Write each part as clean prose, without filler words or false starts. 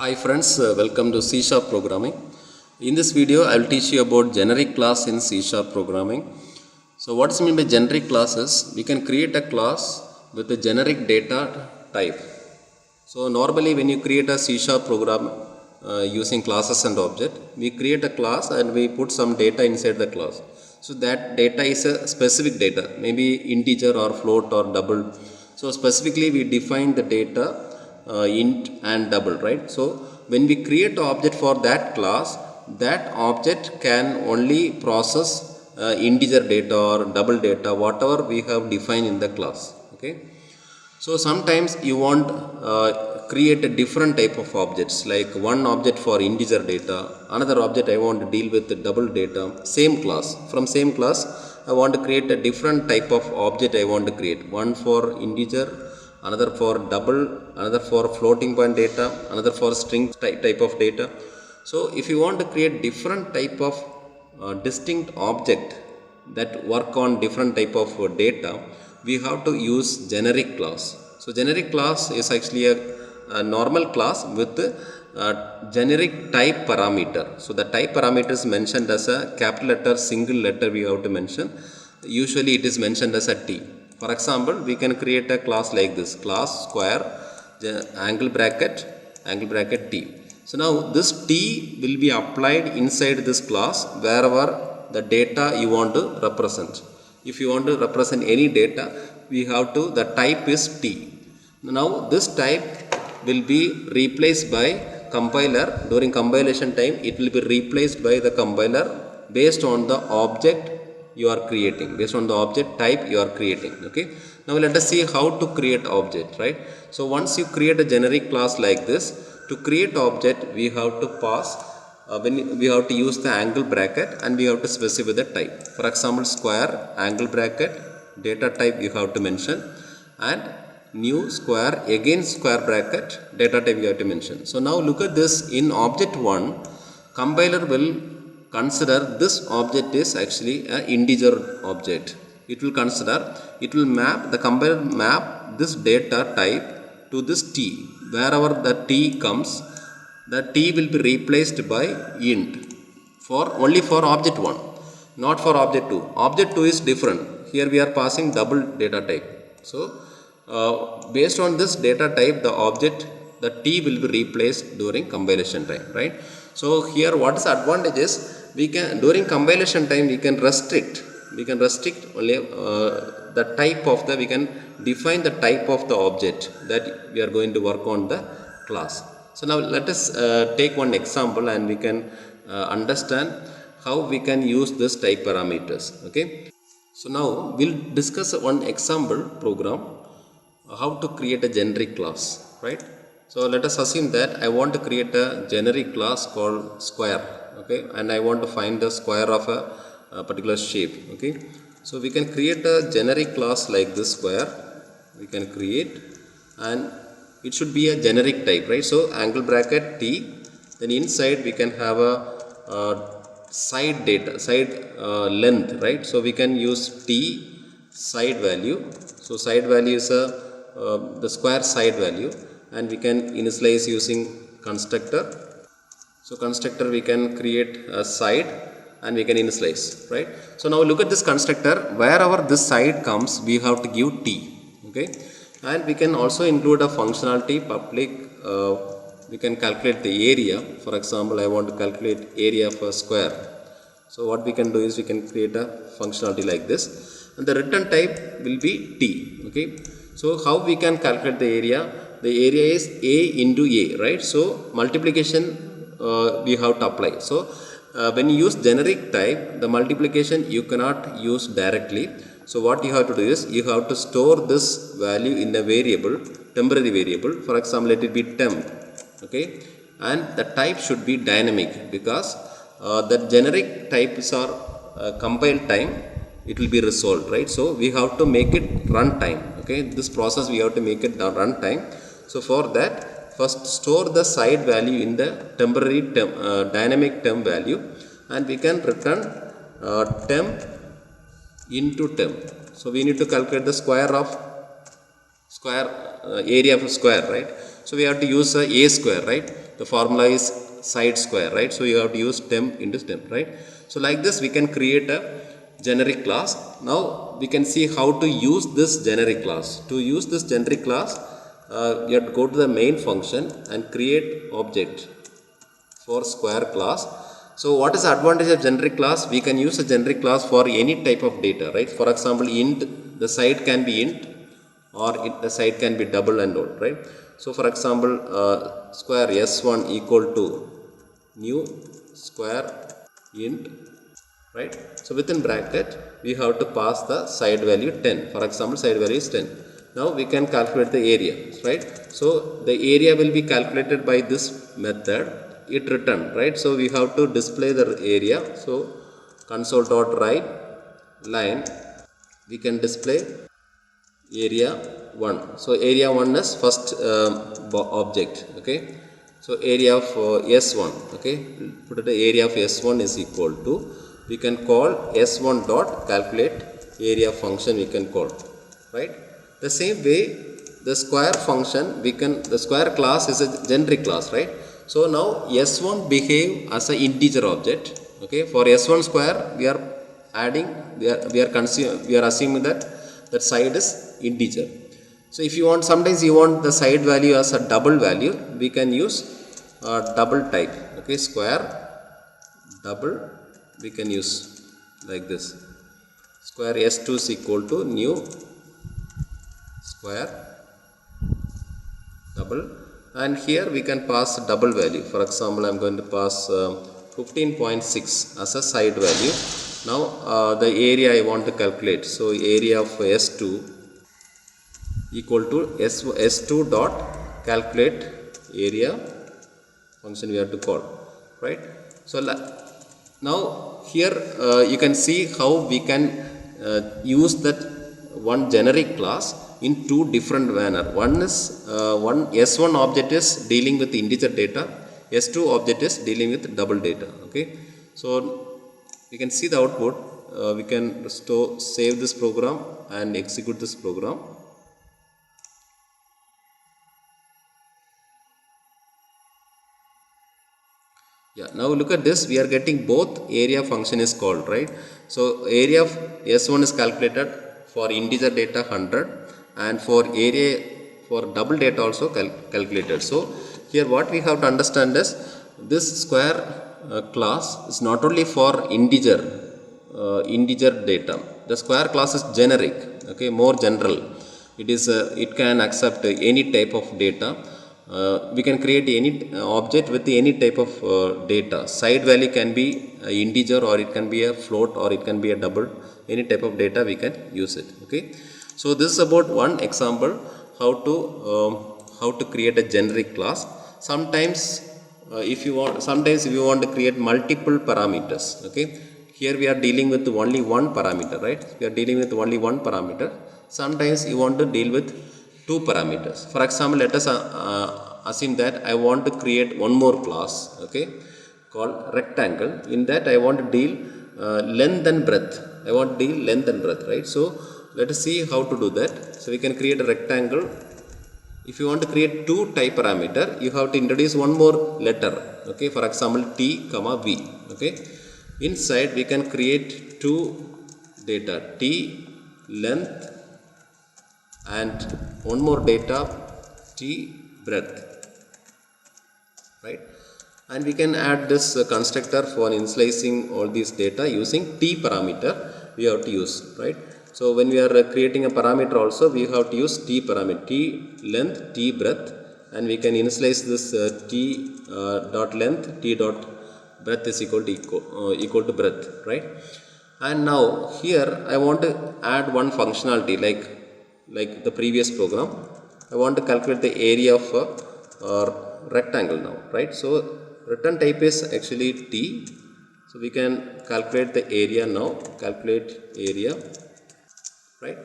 Hi friends, welcome to C Sharp programming. In this video, I will teach you about generic class in C Sharp programming. So what is mean by generic classes? We can create a class with a generic data type. So normally when you create a C Sharp program using classes and object, we create a class and we put some data inside the class. So that data is a specific data, maybe integer or float or double. So specifically we define the data int and double, right? So when we create an object for that class, that object can only process integer data or double data, whatever we have defined in the class. Okay. So sometimes you want create a different type of objects, like one object for integer data, another object I want to deal with the double data, same class. From same class I want to create a different type of object I want to create. One for integer, another for double, another for floating point data, another for string type of data. So if you want to create different type of distinct object that work on different type of data, we have to use generic class. So generic class is actually a normal class with generic type parameter. So the type parameter is mentioned as a capital letter, single letter we have to mention. Usually it is mentioned as a T. For example, we can create a class like this, class square angle bracket T. So now this T will be applied inside this class wherever the data you want to represent. If you want to represent any data, we have to, the type is T. Now this type will be replaced by compiler. During compilation time, it will be replaced by the compiler based on the object you are creating, based on the object type you are creating. Okay. Now let us see how to create object, right? So once you create a generic class like this, to create object we have to pass when we have to use the angle bracket and we have to specify the type. For example, square angle bracket data type you have to mention, and new square again square bracket data type you have to mention. So now look at this. In object 1, compiler will consider this object is actually an integer object. It will consider, it will map, the compiler map this data type to this T. Wherever the T comes, the T will be replaced by int for only for object 1, not for object 2. Object 2 is different. Here we are passing double data type. So based on this data type, the object, the T will be replaced during compilation time, right? So here what is the advantage is, we can, during compilation time we can restrict only the type of the, we can define the type of the object that we are going to work on the class. So now let us take one example and we can understand how we can use this type parameters. Okay. So now we'll discuss one example program, how to create a generic class, right? So let us assume that I want to create a generic class called square, okay, and I want to find the square of a particular shape. Okay, so we can create a generic class like this square. We can create, and it should be a generic type, right? So angle bracket T, then inside we can have a side data, side length, right? So we can use T side value. So side value is the square side value, and we can initialize using constructor. So constructor we can create a side and we can initialize, right? So now look at this constructor. Wherever this side comes, we have to give T. Okay, and we can also include a functionality public. We can calculate the area. For example, I want to calculate area for square. So what we can do is we can create a functionality like this, and the return type will be T. Okay, so how we can calculate the area? The area is A into A, right? So multiplication we have to apply. So when you use generic type, the multiplication you cannot use directly. So what you have to do is you have to store this value in a variable, temporary variable. For example, let it be temp. Okay, and the type should be dynamic, because the generic types are compile time, it will be resolved, right? So we have to make it run time. Okay, this process we have to make it run time. So for that, first store the side value in the temporary dynamic temp value, and we can return temp into temp. So we need to calculate the square of square area of a square, right? So we have to use a square, right? The formula is side square, right? So you have to use stem into stem, right? So like this we can create a generic class. Now we can see how to use this generic class. To use this generic class, you have to go to the main function and create object for square class. So what is the advantage of generic class? We can use a generic class for any type of data, right? For example, int, the side can be int, or the side can be double and all, right? So for example, square s1 equal to new square int, right? So within bracket we have to pass the side value 10. For example, side value is 10. Now we can calculate the area, right? So the area will be calculated by this method, it return, right? So we have to display the area. So console dot write line, we can display area 1. So area 1 is first object, okay? So area of s1, okay, put the area of s1 is equal to, we can call s1 dot calculate area function, we can call, right? The same way the square function, we can, the square class is a generic class, right? So now s1 behave as an integer object, okay? For s1 square we are adding, we are assuming that that side is integer. So if you want, sometimes you want the side value as a double value, we can use double type, okay? Square double, we can use like this. Square s2 is equal to new square double, and here we can pass double value. For example, I am going to pass 15.6 as a side value. Now the area I want to calculate, so area of s2 equal to s2 dot calculate area function, we have to call, right? So now here you can see how we can use that one generic class in two different manner. One is one s1 object is dealing with integer data, s2 object is dealing with double data, okay? So we can see the output. We can save this program and execute this program. Yeah, now look at this, we are getting both area function is called, right? So area of s1 is calculated for integer data 100, and for area for double data also calculated. So here what we have to understand is this square class is not only for integer data. The square class is generic, okay, more general. It is it can accept any type of data. We can create any object with any type of data. Side value can be integer, or it can be a float, or it can be a double. Any type of data we can use it, okay? So this is about one example how to create a generic class. Sometimes if you want to create multiple parameters, okay? Here we are dealing with only one parameter, right? We are dealing with only one parameter. Sometimes you want to deal with two parameters. For example, let us assume that I want to create one more class, okay, called rectangle. In that I want to deal length and breadth. I want to deal length and breadth, right? So let us see how to do that. So we can create a rectangle. If you want to create two type parameter, you have to introduce one more letter, okay? For example, t comma v, okay? Inside we can create two data, t length, and one more data, t breadth, right? And we can add this constructor for initializing all these data using t parameter we have to use, right? So when we are creating a parameter also, we have to use t parameter, t length, t breadth, and we can initialize this t dot length, t dot breadth is equal to breadth, right? And now here I want to add one functionality like the previous program. I want to calculate the area of a rectangle now, right? So return type is actually t. So we can calculate the area now, calculate area, right?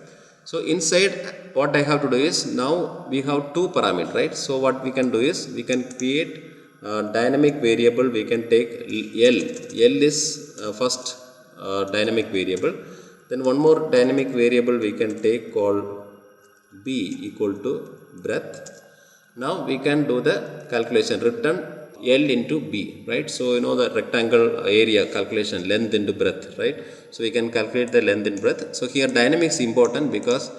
So inside what I have to do is, now we have two parameters, right? So what we can do is, we can create dynamic variable. We can take L. L is first dynamic variable. Then one more dynamic variable we can take called b equal to breadth. Now we can do the calculation, return L into B, right? So you know the rectangle area calculation, length into breadth, right? So we can calculate the length and breadth. So here dynamics important because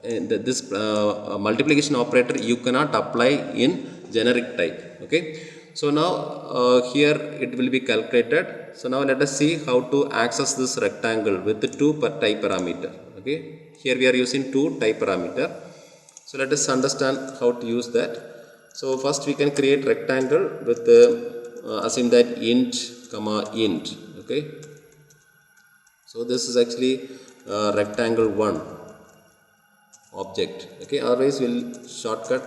this multiplication operator you cannot apply in generic type. Okay. So now here it will be calculated. So now let us see how to access this rectangle with the two per type parameter. Okay. Here we are using two type parameter. So let us understand how to use that. So first we can create rectangle with assume that int comma int. Okay. So this is actually rectangle 1 object. Okay. Otherwise we'll shortcut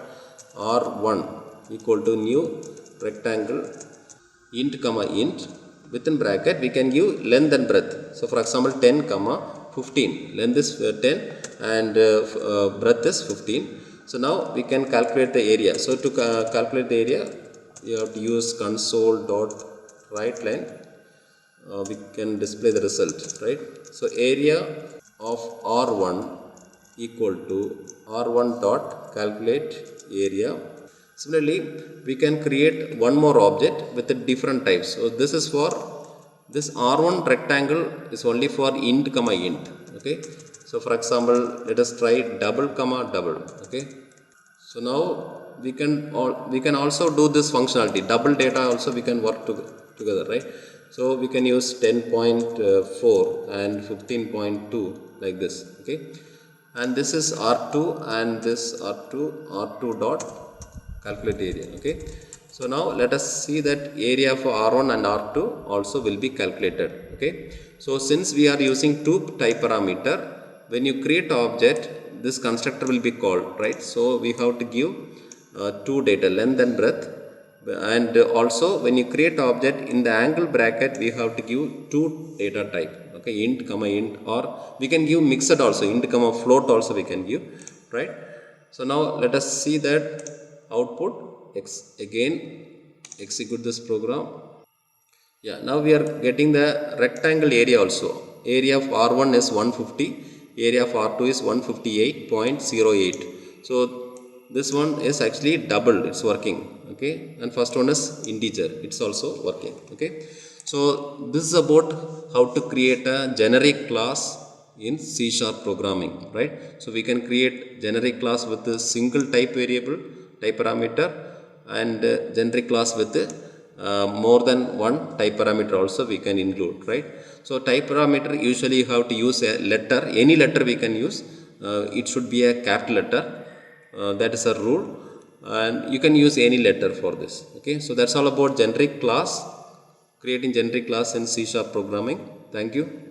R1 equal to new rectangle int comma int. Within bracket we can give length and breadth. So for example 10 comma 15. Length is 10 and breadth is 15. So now we can calculate the area. So to calculate the area you have to use console dot write line. We can display the result, right? So area of R1 equal to R1 dot calculate area. Similarly, we can create one more object with a different types. So this is for this R1 rectangle is only for int comma int. Okay. So for example, let us try double comma double. Okay. So now we can also do this functionality. Double data also we can work together, right? So we can use 10.4 and 15.2 like this. Okay. And this is R2 and this R2 dot calculate area. Okay. So now let us see that area for R1 and R2 also will be calculated. Okay. So since we are using two type parameter, when you create object, this constructor will be called, right? So we have to give two data, length and breadth, and also when you create object in the angle bracket we have to give two data type. Okay, int comma int, or we can give mixed also, int comma float also we can give, right? So now let us see that output. Again execute this program. Yeah, now we are getting the rectangle area also. Area of R1 is 150, area of R2 is 158.08. So this one is actually double, it's working. Okay, and first one is integer, it's also working. Okay, so this is about how to create a generic class in C# programming, right? So we can create generic class with a single type variable, type parameter, and generic class with more than one type parameter also we can include, right? So type parameter usually you have to use a letter, any letter we can use. It should be a capital letter. That is a rule, and you can use any letter for this. Okay, so that's all about generic class, creating generic class in C# programming. Thank you.